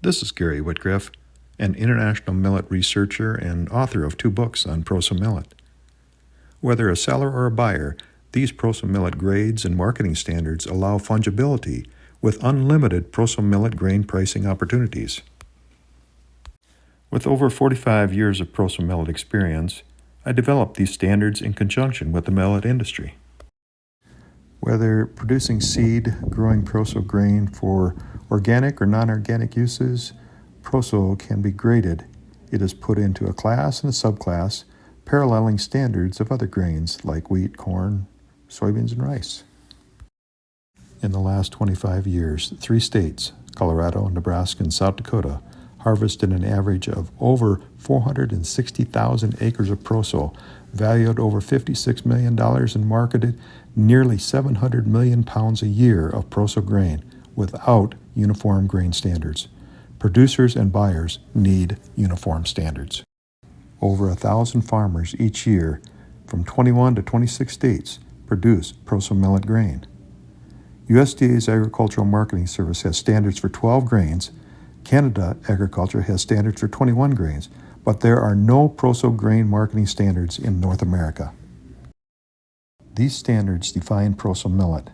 This is Gary Whitgriff, an international millet researcher and author of 2 books on Proso Millet. Whether a seller or a buyer, these Proso Millet grades and marketing standards allow fungibility with unlimited Proso Millet grain pricing opportunities. With over 45 years of Proso Millet experience, I developed these standards in conjunction with the millet industry. Whether producing seed, growing Proso grain for organic or non-organic uses, Proso can be graded. It is put into a class and a subclass, paralleling standards of other grains like wheat, corn, soybeans, and rice. In the last 25 years, 3 states, Colorado, Nebraska, and South Dakota, harvested an average of over 460,000 acres of Proso, valued over $56 million and marketed nearly 700 million pounds a year of Proso grain without uniform grain standards. Producers and buyers need uniform standards. Over 1,000 farmers each year from 21 to 26 states produce Proso Millet grain. USDA's Agricultural Marketing Service has standards for 12 grains. Canada Agriculture has standards for 21 grains, but there are no Proso grain marketing standards in North America. These standards define Proso Millet,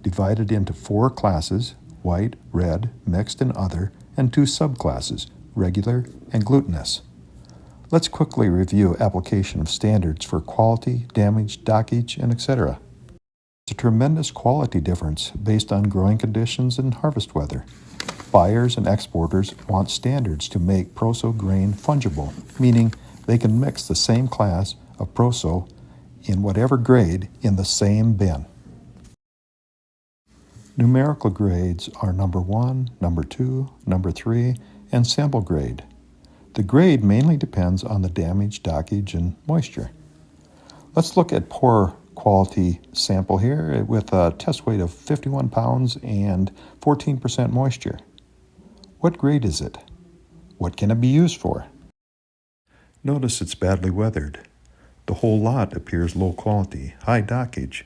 divided into 4 classes: white, red, mixed, and other, and 2 subclasses, regular and glutinous. Let's quickly review application of standards for quality, damage, dockage, and etc. It's a tremendous quality difference based on growing conditions and harvest weather. Buyers and exporters want standards to make Proso grain fungible, meaning they can mix the same class of Proso in whatever grade in the same bin. Numerical grades are number 1, number 2, number 3, and sample grade. The grade mainly depends on the damage, dockage, and moisture. Let's look at poor quality sample here with a test weight of 51 pounds and 14% moisture. What grade is it? What can it be used for? Notice it's badly weathered. The whole lot appears low quality, high dockage.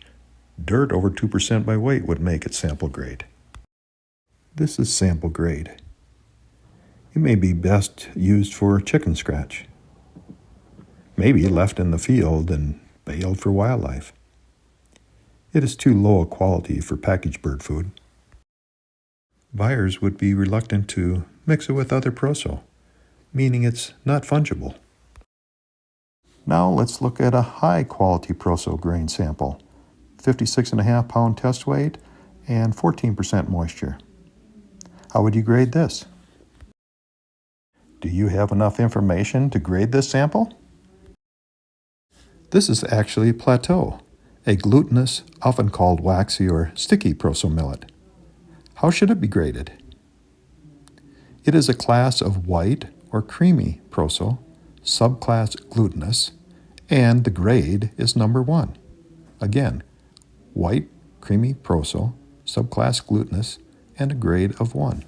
Dirt over 2% by weight would make it sample grade. This is sample grade. It may be best used for chicken scratch. Maybe left in the field and baled for wildlife. It is too low a quality for packaged bird food. Buyers would be reluctant to mix it with other Proso, meaning it's not fungible. Now let's look at a high-quality Proso grain sample, 56.5 pound test weight and 14% moisture. How would you grade this? Do you have enough information to grade this sample? This is actually Plateau, a glutinous, often called waxy or sticky Proso millet. How should it be graded? It is a class of white or creamy Proso, subclass glutinous, and the grade is number 1. Again, white, creamy Proso, subclass glutinous, and a grade of 1.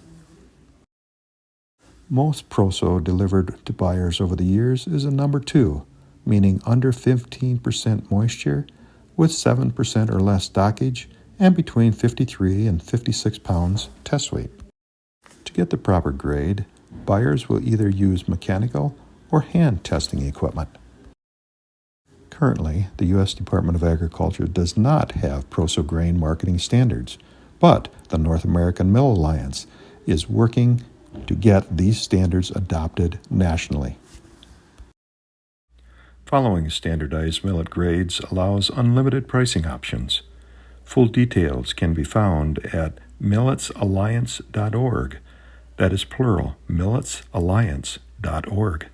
Most Proso delivered to buyers over the years is a number 2, meaning under 15% moisture with 7% or less dockage and between 53 and 56 pounds test weight. To get the proper grade, buyers will either use mechanical or hand testing equipment. Currently, the U.S. Department of Agriculture does not have Proso grain marketing standards, but the North American Mill Alliance is working to get these standards adopted nationally. Following standardized millet grades allows unlimited pricing options. Full details can be found at milletsalliance.org. That is plural, milletsalliance.org.